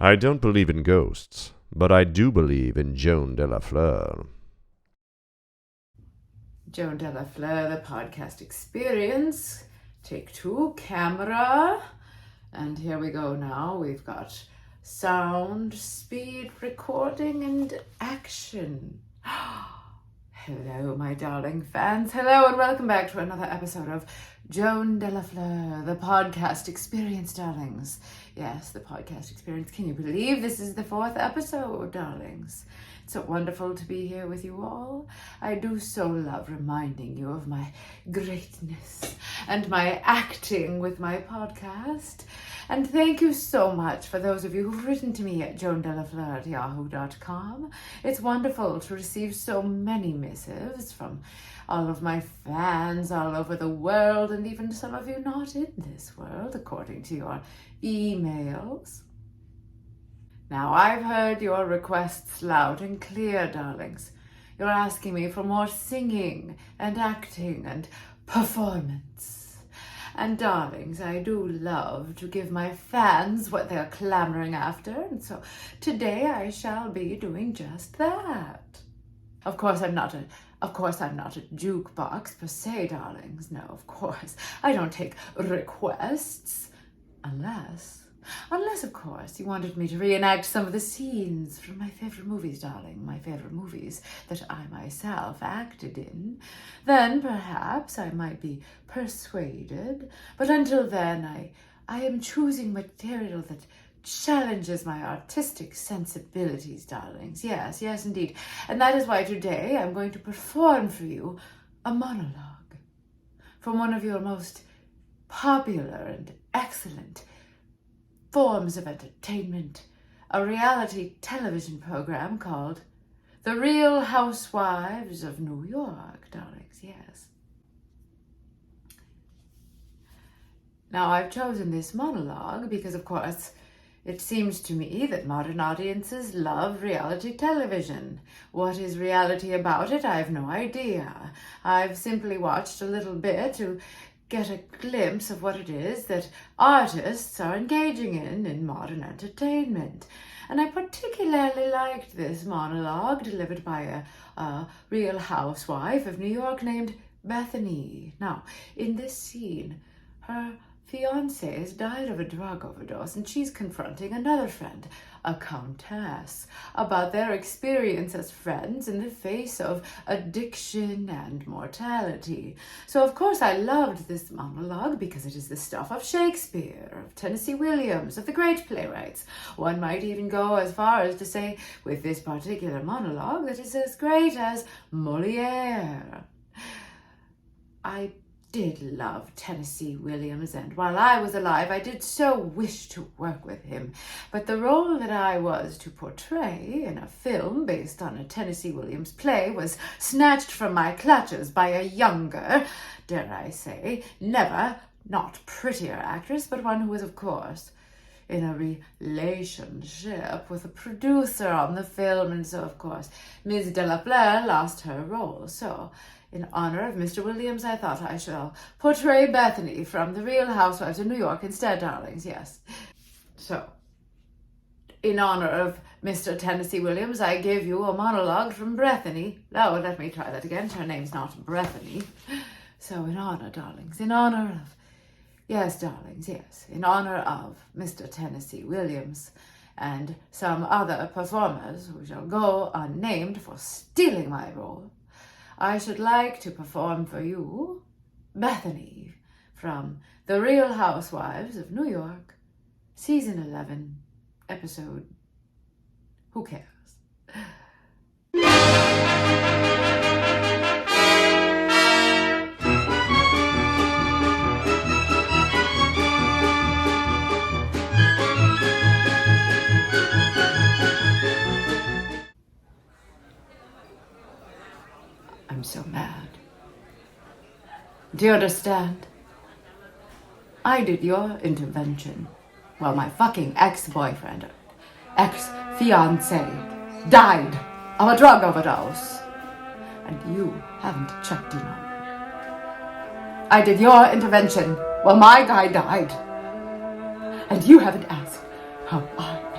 I don't believe in ghosts, but I do believe in JOAN de la Fleur. JOAN de la Fleur, the podcast experience. Take two, camera. And here we go now. We've got sound, speed, recording, and action. Hello, my darling fans. Hello, and welcome back to another episode of JOAN de la Fleur, the podcast experience, darlings. Yes, the podcast experience. Can you believe this is the 4th episode, darlings? It's so wonderful to be here with you all. I do so love reminding you of my greatness and my acting with my podcast. And thank you so much for those of you who've written to me at joandelaFleur@yahoo.com. It's wonderful to receive so many missives from all of my fans all over the world, and even some of you not in this world, according to your emails. Now, I've heard your requests loud and clear, darlings. You're asking me for more singing and acting and performance. And darlings, I do love to give my fans what they're clamoring after, and so today I shall be doing just that. Of course I'm not a jukebox per se, darlings. No, of course. I don't take requests unless, of course, you wanted me to reenact some of the scenes from my favorite movies, darling, my favorite movies that I myself acted in. Then perhaps I might be persuaded. But until then, I am choosing material that challenges my artistic sensibilities, darlings. Yes, yes, indeed. And that is why today I'm going to perform for you a monologue from one of your most popular and excellent forms of entertainment, a reality television program called The Real Housewives of New York, darlings, yes. Now, I've chosen this monologue because, of course, it seems to me that modern audiences love reality television. What is reality about it? I have no idea. I've simply watched a little bit to get a glimpse of what it is that artists are engaging in modern entertainment. And I particularly liked this monologue delivered by a real housewife of New York named Bethany. Now, in this scene, her fiancé has died of a drug overdose, and she's confronting another friend, a countess, about their experience as friends in the face of addiction and mortality. So, of course, I loved this monologue because it is the stuff of Shakespeare, of Tennessee Williams, of the great playwrights. One might even go as far as to say, with this particular monologue, that it's as great as Molière. I did love Tennessee Williams, and while I was alive, I did so wish to work with him. But the role that I was to portray in a film based on a Tennessee Williams play was snatched from my clutches by a younger, dare I say, not prettier actress, but one who was, of course, in a relationship with a producer on the film, and so, of course, Ms. de la Fleur lost her role. So, in honor of Mr. Williams, I thought I shall portray Bethany from The Real Housewives of New York instead, darlings, yes. So, in honor of Mr. Tennessee Williams, I give you a monologue from Bethany. Oh, let me try that again. Her name's not Bethany. So, in honor, darlings, in honor of, yes, darlings, yes, in honor of Mr. Tennessee Williams and some other performers who shall go unnamed for stealing my role, I should like to perform for you Bethany from The Real Housewives of New York, Season 11, Episode Who Cares? I'm so mad. Do you understand? I did your intervention. Well, my fucking ex-boyfriend, ex-fiancé, died of a drug overdose. And you haven't checked in on me. I did your intervention while my guy died. And you haven't asked how I am.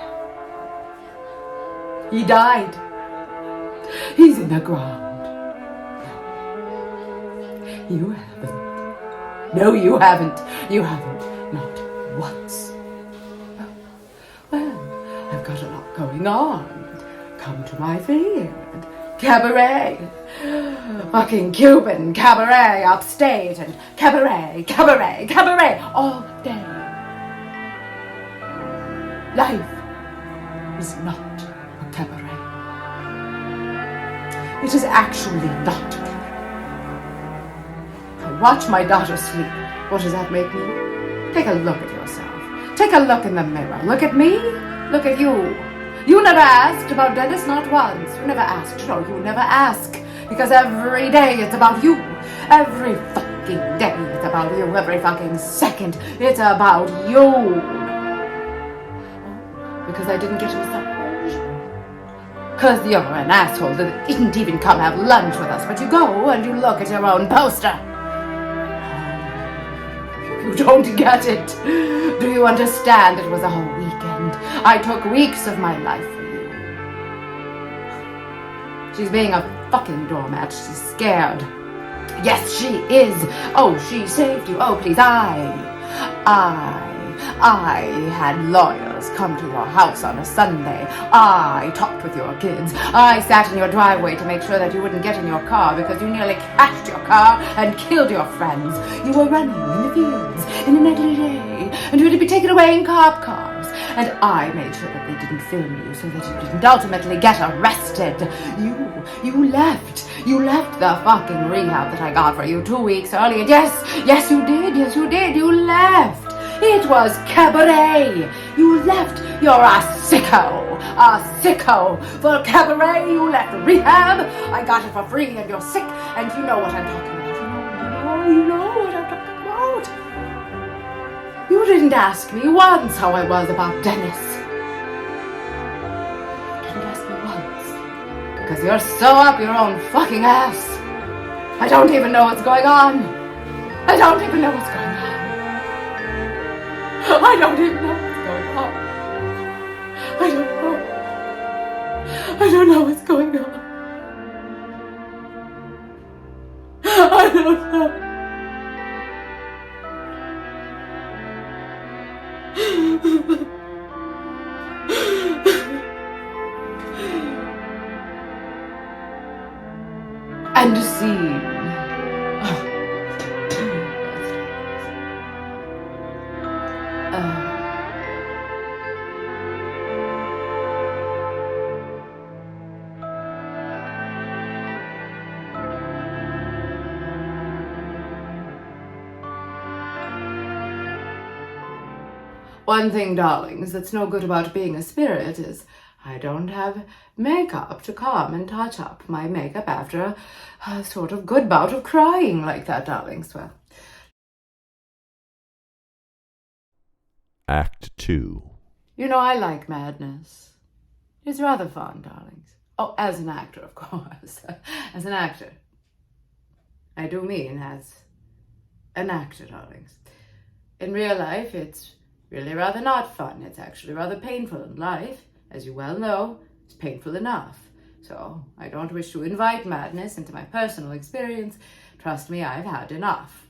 He died. He's in the ground. You haven't. No, you haven't. You haven't. Not once. Well, I've got a lot going on. Come to my theater. Cabaret. Fucking Cuban cabaret upstate and cabaret all day. Life is not a cabaret. It is actually not a cabaret. I watch my daughter sleep. What does that make me? Take a look at yourself. Take a look in the mirror. Look at me. Look at you. You never asked about Dennis, not once. You never asked. No, you never ask. Because every day it's about you. Every fucking day it's about you. Every fucking second it's about you. Because I didn't get a massage. Because you're an asshole that didn't even come have lunch with us. But you go and you look at your own poster. You don't get it. Do you understand? It was a whole weekend. I took weeks of my life for you. She's being a fucking doormat. She's scared. Yes, she is. Oh, she saved you. Oh, please, I had lawyers come to your house on a Sunday. I talked with your kids. I sat in your driveway to make sure that you wouldn't get in your car because you nearly crashed your car and killed your friends. You were running in the fields in a negligee and you had to be taken away in cop cars. And I made sure that they didn't film you so that you didn't ultimately get arrested. You left. You left the fucking rehab that I got for you 2 weeks earlier. Yes, you did. Yes, you did. You left. It was cabaret. You left. You're a sicko. A sicko. For cabaret, you left rehab. I got it for free and you're sick. And you know what I'm talking about. You know what I'm talking about. You didn't ask me once how I was about Dennis. You didn't ask me once. Because you're so up your own fucking ass. I don't even know what's going on. I don't even know what's going on. I don't even know what's going on. I don't know. I don't know what's going on. I don't know. And a scene. One thing, darlings, that's no good about being a spirit is I don't have makeup to come and touch up my makeup after a sort of good bout of crying like that, darlings. Well, Act 2. you know, I like madness. It's rather fun, darlings. Oh, as an actor, of course. As an actor. I do mean as an actor, darlings. In real life, it's really rather not fun. It's actually rather painful, and life, as you well know, is painful enough. So I don't wish to invite madness into my personal experience. Trust me, I've had enough.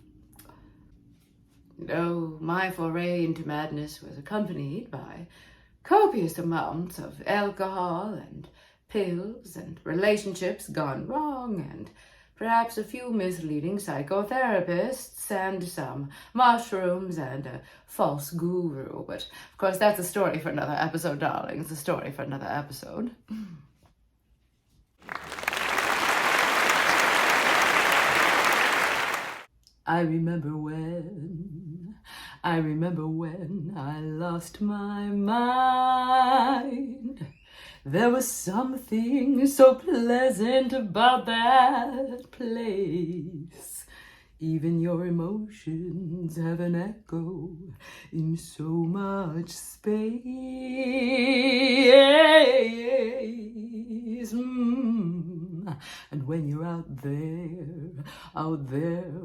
Though my foray into madness was accompanied by copious amounts of alcohol and pills and relationships gone wrong and perhaps a few misleading psychotherapists and some mushrooms and a false guru. But of course that's a story for another episode, darlings. A story for another episode. I remember when I lost my mind. There was something so pleasant about that place. Even your emotions have an echo in so much space. And when you're out there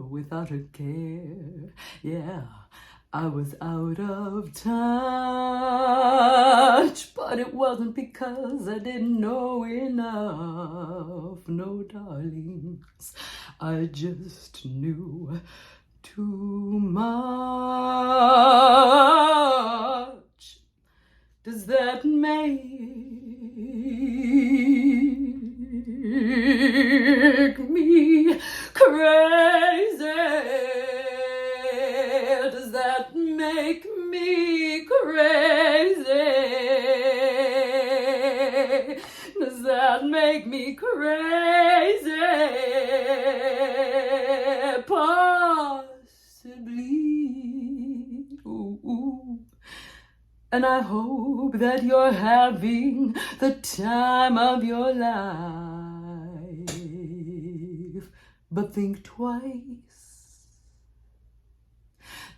without a care, yeah, I was out of touch, but it wasn't because I didn't know enough. No, darlings, I just knew too much. Does that make me crazy? Does that make me crazy? Does that make me crazy? Possibly. Ooh. And I hope that you're having the time of your life. But think twice.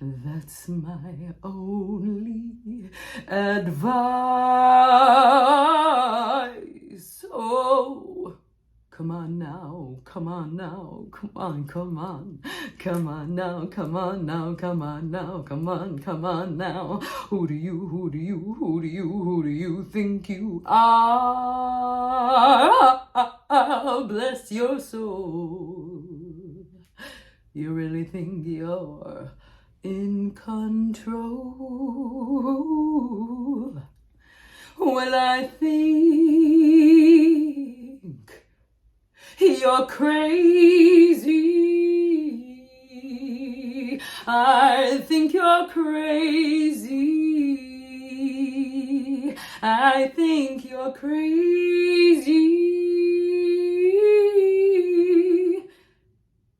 That's my only advice. Oh, come on now, come on now, come on, come on. Come on now, come on now, come on now, come on now. Who do you think you are? Bless your soul. You really think you're in control? Well, I think you're crazy. I think you're crazy. I think you're crazy.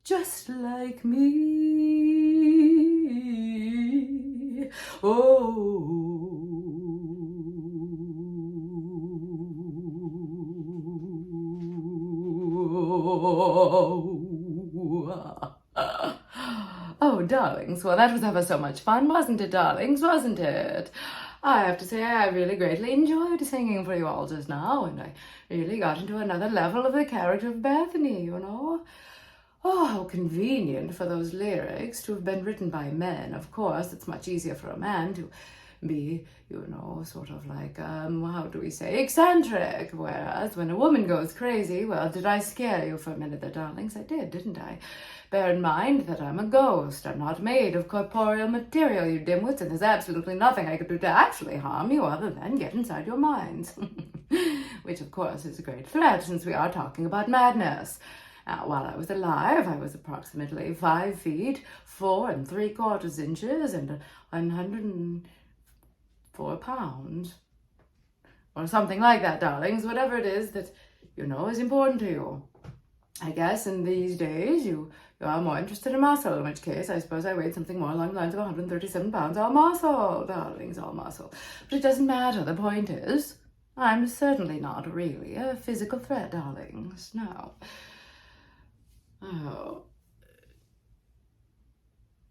Just like me. Oh. Oh, darlings, well, that was ever so much fun, wasn't it, darlings, wasn't it? I have to say I really greatly enjoyed singing for you all just now, and I really got into another level of the character of Bethany, you know. Oh, how convenient for those lyrics to have been written by men. Of course, it's much easier for a man to be, you know, sort of like, how do we say, eccentric, whereas when a woman goes crazy, well, did I scare you for a minute there, darlings? I did, didn't I? Bear in mind that I'm a ghost. I'm not made of corporeal material, you dimwits, and there's absolutely nothing I could do to actually harm you other than get inside your minds. Which, of course, is a great threat, since we are talking about madness. While I was alive, I was approximately 5 feet, 4 3/4 inches, and 104 pounds. Or something like that, darlings. Whatever it is that, you know, is important to you. I guess in these days, you are more interested in muscle, in which case I suppose I weighed something more along the lines of 137 pounds, all muscle, darlings, all muscle. But it doesn't matter. The point is, I'm certainly not really a physical threat, darlings. No. Oh,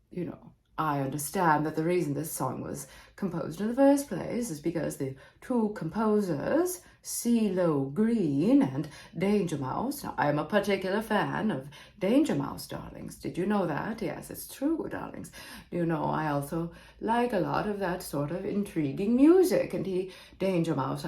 you know, I understand that the reason this song was composed in the first place is because the two composers, CeeLo Green and Danger Mouse. Now, I'm a particular fan of Danger Mouse, darlings. Did you know that? Yes, it's true, darlings. You know, I also like a lot of that sort of intriguing music. And Danger Mouse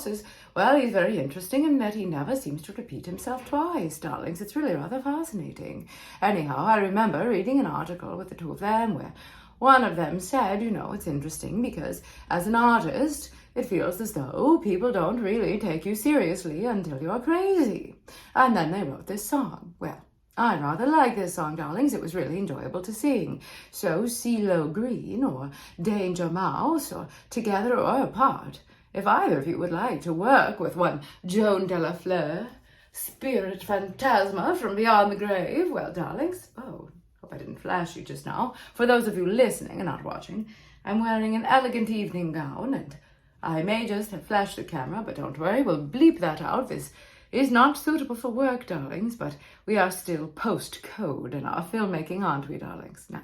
is, well, he's very interesting in that he never seems to repeat himself twice, darlings. It's really rather fascinating. Anyhow, I remember reading an article with the two of them where one of them said, you know, it's interesting because as an artist, it feels as though people don't really take you seriously until you're crazy. And then they wrote this song. Well, I rather like this song, darlings. It was really enjoyable to sing. So CeeLo Green or Danger Mouse or together or apart, if either of you would like to work with one JOAN de la Fleur, spirit phantasma from beyond the grave, well, darlings, hope I didn't flash you just now. For those of you listening and not watching, I'm wearing an elegant evening gown, and I may just have flashed the camera, but don't worry, we'll bleep that out. This is not suitable for work, darlings, but we are still post-code in our filmmaking, aren't we, darlings? Now,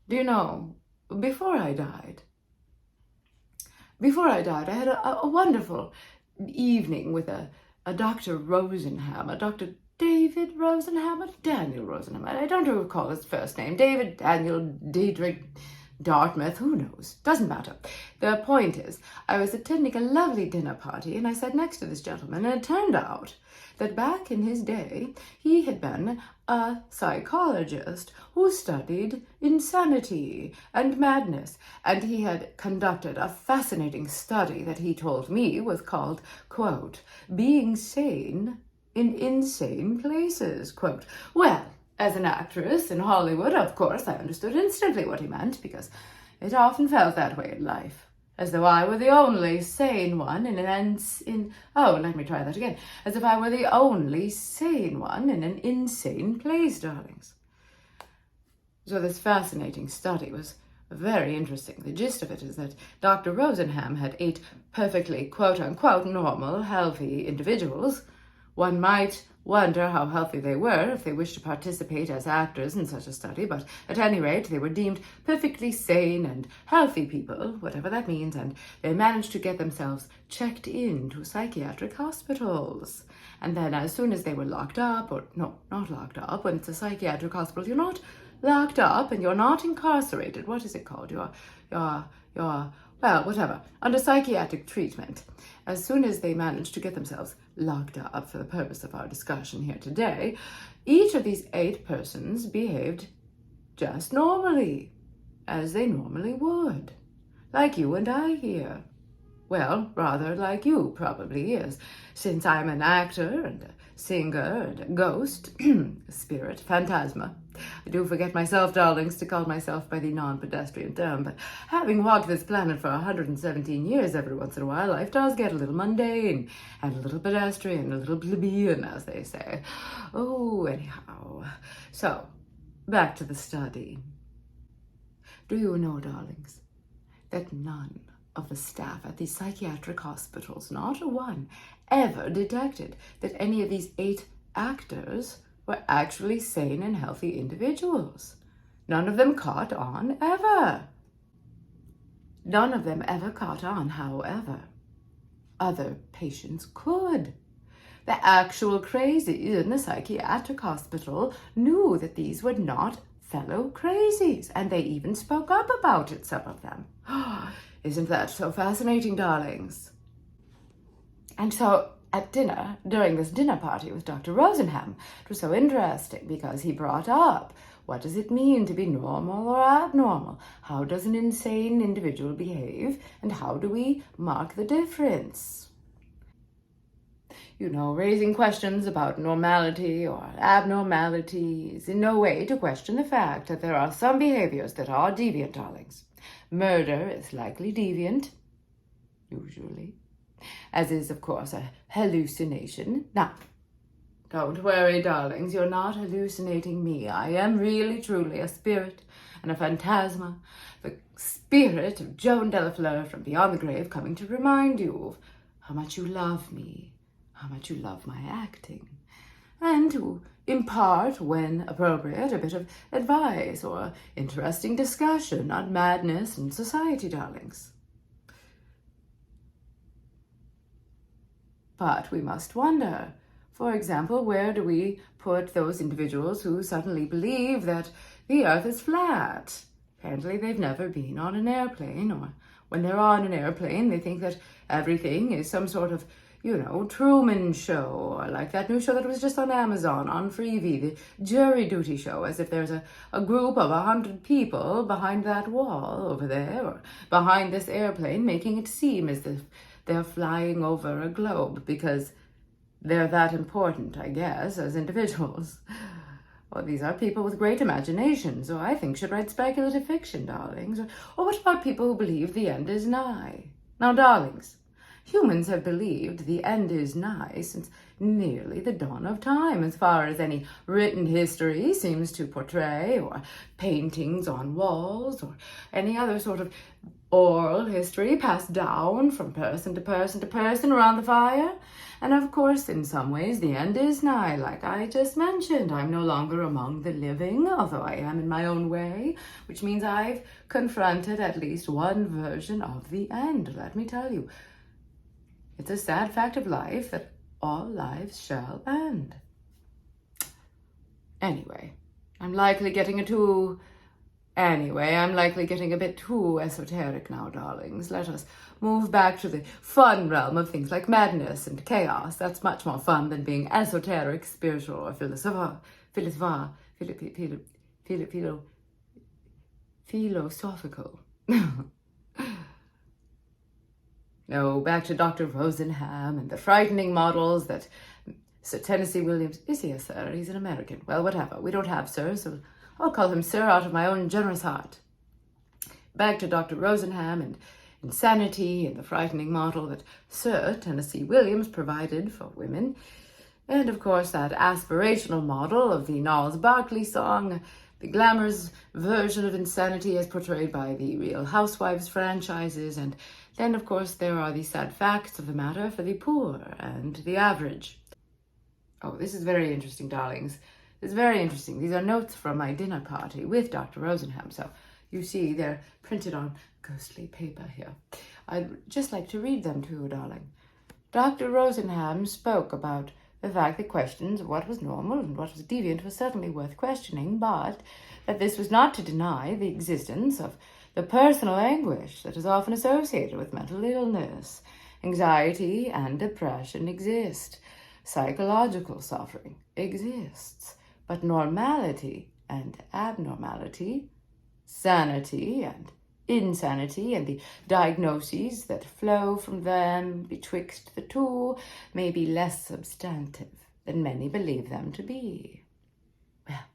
do you know, before I died, I had a wonderful evening with a Dr. Rosenham, a Dr. David Rosenham or Daniel Rosenham? I don't recall his first name. David, Daniel, Diedrich, Dartmouth, who knows? Doesn't matter. The point is, I was attending a lovely dinner party and I sat next to this gentleman, and it turned out that back in his day, he had been a psychologist who studied insanity and madness, and he had conducted a fascinating study that he told me was called, quote, "Being Sane in Insane Places," quote. Well, as an actress in Hollywood, of course, I understood instantly what he meant, because it often felt that way in life. As though I were the only sane one as if I were the only sane one in an insane place, darlings. So this fascinating study was very interesting. The gist of it is that Dr. Rosenham had 8 perfectly, quote-unquote, normal, healthy individuals. One might wonder how healthy they were if they wished to participate as actors in such a study, but at any rate, they were deemed perfectly sane and healthy people, whatever that means, and they managed to get themselves checked into psychiatric hospitals. And then as soon as they were locked up, or no, not locked up, when it's a psychiatric hospital, you're not locked up and you're not incarcerated. What is it called? Well, whatever, under psychiatric treatment. As soon as they managed to get themselves locked up, for the purpose of our discussion here today, each of these 8 persons behaved just normally, as they normally would, like you and I here. Well, rather like you probably is, since I'm an actor and a singer and a ghost, a spirit, phantasma. I do forget myself, darlings, to call myself by the non-pedestrian term, but having walked this planet for 117 years, every once in a while, life does get a little mundane and a little pedestrian, a little plebeian, as they say. Oh, anyhow. So, back to the study. Do you know, darlings, that none of the staff at these psychiatric hospitals, not one, ever detected that any of these 8 actors were actually sane and healthy individuals? None of them caught on ever. None of them ever caught on, however. Other patients could. The actual crazies in the psychiatric hospital knew that these were not fellow crazies, and they even spoke up about it, some of them. Isn't that so fascinating, darlings? And so at dinner, during this dinner party with Dr. Rosenham, it was so interesting because he brought up, what does it mean to be normal or abnormal? How does an insane individual behave? And how do we mark the difference? You know, raising questions about normality or abnormality is in no way to question the fact that there are some behaviors that are deviant, darlings. Murder is likely deviant, usually, as is, of course, a hallucination. Now, don't worry, darlings, you're not hallucinating me. I am really, truly a spirit and a phantasma, the spirit of JOAN de la Fleur from beyond the grave, coming to remind you of how much you love me, how much you love my acting, and to impart, when appropriate, a bit of advice or interesting discussion on madness and society, darlings. But we must wonder, for example, where do we put those individuals who suddenly believe that the earth is flat? Apparently they've never been on an airplane, or when they're on an airplane, they think that everything is some sort of, Truman Show, or like that new show that was just on Amazon, on Freevee, the Jury Duty show, as if there's a group of 100 people behind that wall over there, or behind this airplane, making it seem as if they're flying over a globe, because they're that important, I guess, as individuals. Well, these are people with great imaginations, who I think should write speculative fiction, darlings. Or what about people who believe the end is nigh? Now, darlings, humans have believed the end is nigh since nearly the dawn of time, as far as any written history seems to portray, or paintings on walls, or any other sort of oral history passed down from person to person to person around the fire. And of course, in some ways, the end is nigh, like I just mentioned. I'm no longer among the living, although I am in my own way, which means I've confronted at least one version of the end. Let me tell you, it's a sad fact of life that all lives shall end. Anyway, I'm likely getting a bit too esoteric now, darlings. Let us move back to the fun realm of things like madness and chaos. That's much more fun than being esoteric, spiritual, or philosophical. No, back to Dr. Rosenham and the frightening models that Sir Tennessee Williams... Is he a sir? He's an American. Well, whatever. We don't have sir, so I'll call him sir out of my own generous heart. Back to Dr. Rosenham and insanity and the frightening model that Sir Tennessee Williams provided for women. And, of course, that aspirational model of the Gnarls Barkley song, the glamorous version of insanity as portrayed by the Real Housewives franchises. And then, of course, there are the sad facts of the matter for the poor and the average. Oh, this is very interesting, darlings. It's very interesting. These are notes from my dinner party with Dr. Rosenham. So you see they're printed on ghostly paper here. I'd just like to read them to you, darling. Dr. Rosenham spoke about the fact that questions of what was normal and what was deviant was certainly worth questioning, but that this was not to deny the existence of the personal anguish that is often associated with mental illness. Anxiety and depression exist. Psychological suffering exists. But normality and abnormality, sanity and insanity, and the diagnoses that flow from them betwixt the two may be less substantive than many believe them to be. Well,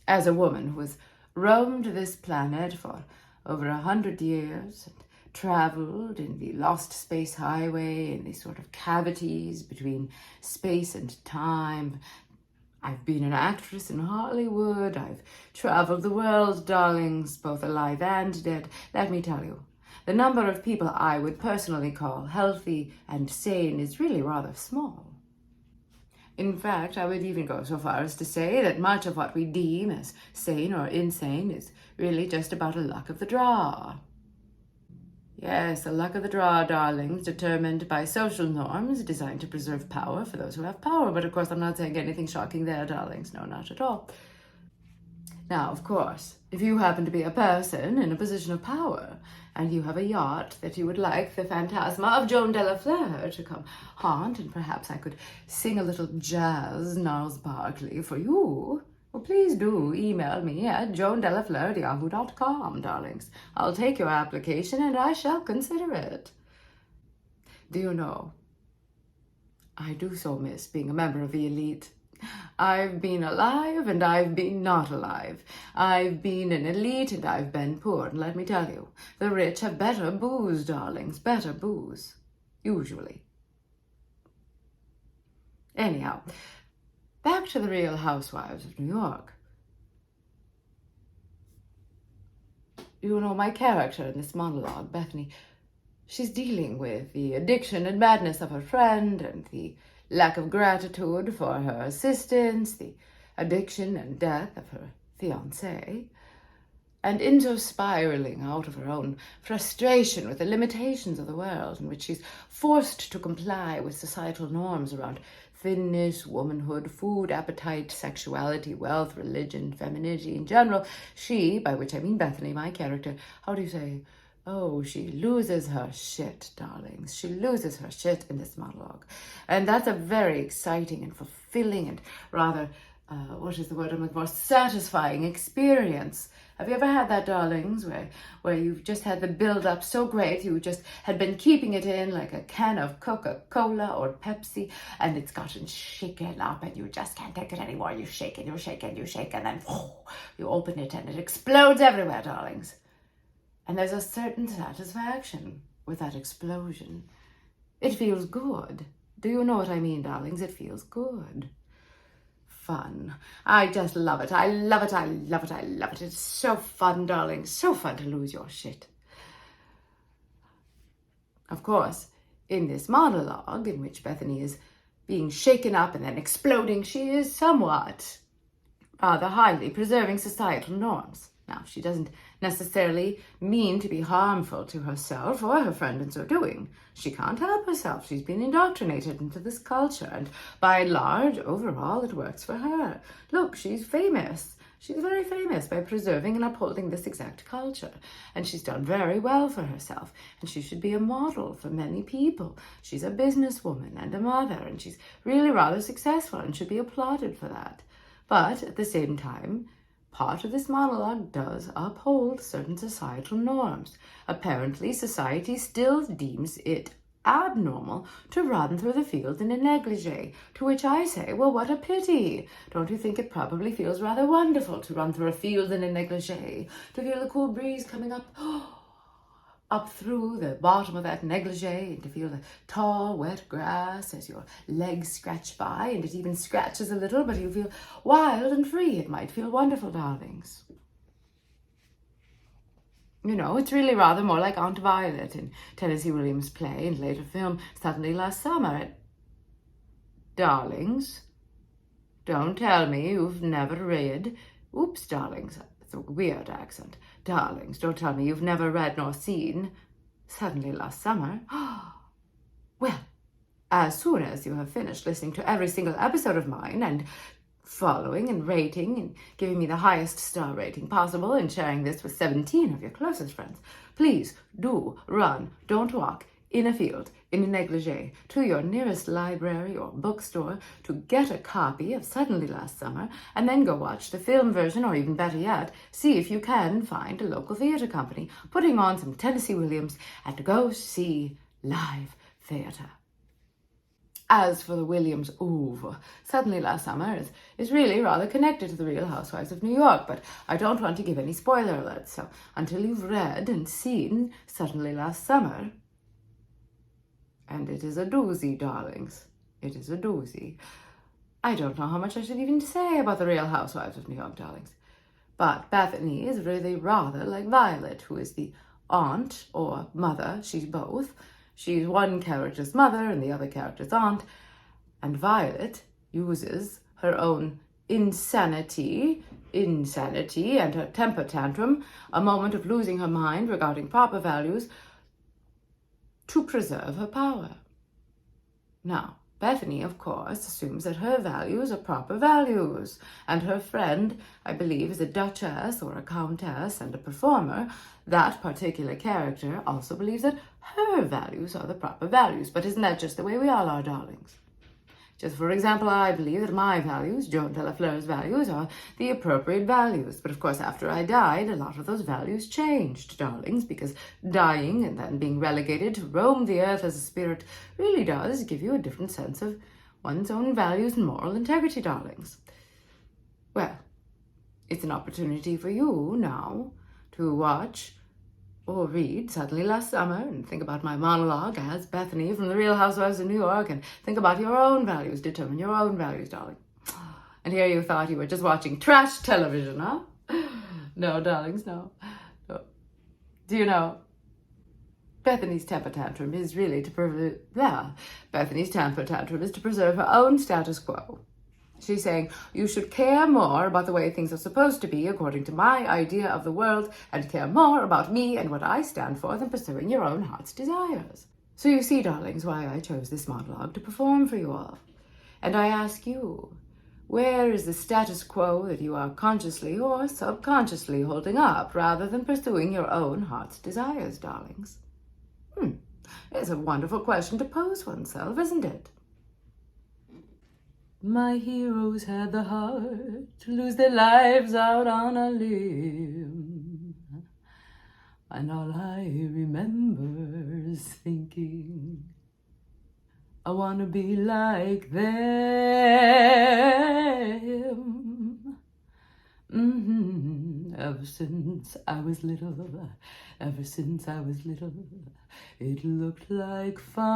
as a woman who has roamed this planet for over 100 years and traveled in the lost space highway in these sort of cavities between space and time. I've been an actress in Hollywood. I've traveled the world, darlings, both alive and dead. Let me tell you, the number of people I would personally call healthy and sane is really rather small. In fact, I would even go so far as to say that much of what we deem as sane or insane is really just about a luck of the draw. Yes, the luck of the draw, darlings, determined by social norms designed to preserve power for those who have power. But of course, I'm not saying anything shocking there, darlings. No, not at all. Now, of course, if you happen to be a person in a position of power and you have a yacht that you would like the phantasma of JOAN de la Fleur to come haunt, and perhaps I could sing a little jazz Gnarls Barkley for you, well, please do email me at joandelafleur@yahoo.com, darlings. I'll take your application and I shall consider it. Do you know, I do so miss being a member of the elite. I've been alive and I've been not alive. I've been an elite and I've been poor. And let me tell you, the rich have better booze, darlings, better booze. Usually. Anyhow, back to the Real Housewives of New York. You know, my character in this monologue, Bethany, she's dealing with the addiction and madness of her friend and the lack of gratitude for her assistance, the addiction and death of her fiancé, and in so spiraling out of her own frustration with the limitations of the world in which she's forced to comply with societal norms around thinness, womanhood, food, appetite, sexuality, wealth, religion, femininity in general, she, by which I mean Bethany, my character, she loses her shit, darlings. She loses her shit in this monologue. And that's a very exciting and fulfilling and rather, satisfying experience. Have you ever had that, darlings, where you've just had the build-up so great, you just had been keeping it in like a can of Coca-Cola or Pepsi, and it's gotten shaken up and you just can't take it anymore. You shake and you shake and you shake, and then you open it and it explodes everywhere, darlings. And there's a certain satisfaction with that explosion. It feels good. Do you know what I mean, darlings? It feels good. Fun. I just love it. I love it. I love it. I love it. It's so fun, darlings. So fun to lose your shit. Of course, in this monologue, in which Bethany is being shaken up and then exploding, she is somewhat rather highly preserving societal norms. Now, she doesn't necessarily mean to be harmful to herself or her friend in so doing. She can't help herself. She's been indoctrinated into this culture, and by and large, overall, it works for her. Look, she's famous. She's very famous by preserving and upholding this exact culture, and she's done very well for herself, and she should be a model for many people. She's a businesswoman and a mother, and she's really rather successful and should be applauded for that. But at the same time, part of this monologue does uphold certain societal norms. Apparently, society still deems it abnormal to run through the field in a negligee, to which I say, well, what a pity. Don't you think it probably feels rather wonderful to run through a field in a negligee, to feel the cool breeze coming up through the bottom of that negligee, and to feel the tall, wet grass as your legs scratch by, and it even scratches a little, but you feel wild and free. It might feel wonderful, darlings. You know, it's really rather more like Aunt Violet in Tennessee Williams' play and later film Suddenly Last Summer. Darlings, don't tell me you've never read... Oops, darlings, it's a weird accent. Darlings, don't tell me you've never read nor seen Suddenly Last Summer. Well, as soon as you have finished listening to every single episode of mine and following and rating and giving me the highest star rating possible and sharing this with 17 of your closest friends, please do run, don't walk, in a field, in a negligee, to your nearest library or bookstore to get a copy of Suddenly Last Summer, and then go watch the film version, or even better yet, see if you can find a local theater company putting on some Tennessee Williams and go see live theater. As for the Williams oeuvre, Suddenly Last Summer is really rather connected to the Real Housewives of New York, but I don't want to give any spoiler alerts, so until you've read and seen Suddenly Last Summer, and it is a doozy, darlings, it is a doozy, I don't know how much I should even say about the Real Housewives of New York, darlings. But Bethany is really rather like Violet, who is the aunt or mother, she's both. She's one character's mother and the other character's aunt, and Violet uses her own insanity and her temper tantrum, a moment of losing her mind regarding proper values, to preserve her power. Now, Bethany, of course, assumes that her values are proper values, and her friend, I believe, is a duchess or a countess and a performer. That particular character also believes that her values are the proper values. But isn't that just the way we all are, darlings? Just for example, I believe that my values, JOAN de la Fleur's values, are the appropriate values. But of course, after I died, a lot of those values changed, darlings, because dying and then being relegated to roam the earth as a spirit really does give you a different sense of one's own values and moral integrity, darlings. Well, it's an opportunity for you now to watch or read Suddenly Last Summer and think about my monologue as Bethany from the Real Housewives of New York, and think about your own values, determine your own values, darling. And here you thought you were just watching trash television, huh? No, darlings, no. Do you know, Bethany's temper tantrum is really to preserve her own status quo. She's saying, you should care more about the way things are supposed to be according to my idea of the world, and care more about me and what I stand for than pursuing your own heart's desires. So you see, darlings, why I chose this monologue to perform for you all. And I ask you, where is the status quo that you are consciously or subconsciously holding up rather than pursuing your own heart's desires, darlings? It's a wonderful question to pose oneself, isn't it? My heroes had the heart to lose their lives out on a limb, and all I remember is thinking, I want to be like them. Ever since I was little, it looked like fun,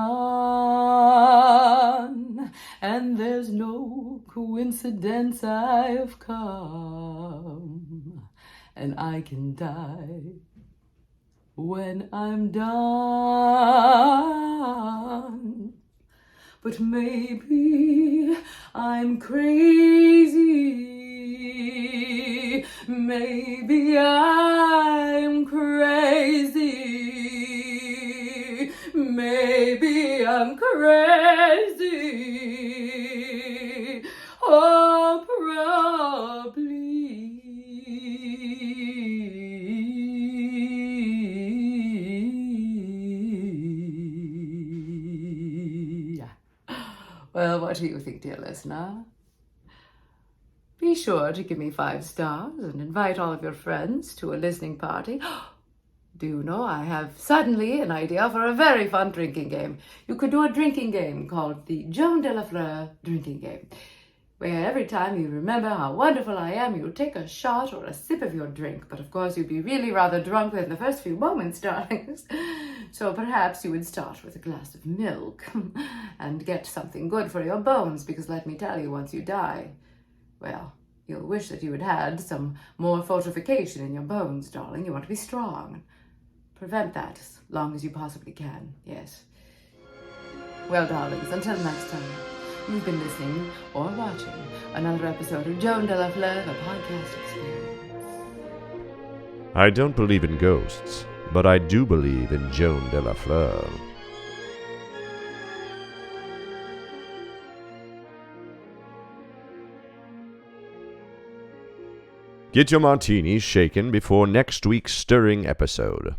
and there's no coincidence I've come, and I can die when I'm done. But maybe I'm crazy. Maybe I'm crazy. Maybe I'm crazy. Oh, probably. Well, what do you think, dear listener? Be sure to give me 5 stars and invite all of your friends to a listening party. Do you know, I have suddenly an idea for a very fun drinking game. You could do a drinking game called the JOAN de la Fleur drinking game, where every time you remember how wonderful I am, you take a shot or a sip of your drink. But of course, you'd be really rather drunk within the first few moments, darlings. So perhaps you would start with a glass of milk and get something good for your bones, because let me tell you, once you die, well, you'll wish that you had had some more fortification in your bones, darling. You want to be strong. Prevent that as long as you possibly can, yes. Well, darlings, until next time, you've been listening or watching another episode of JOAN de la Fleur, the podcast experience. I don't believe in ghosts, but I do believe in Joan de la Fleur. Get your martinis shaken before next week's stirring episode.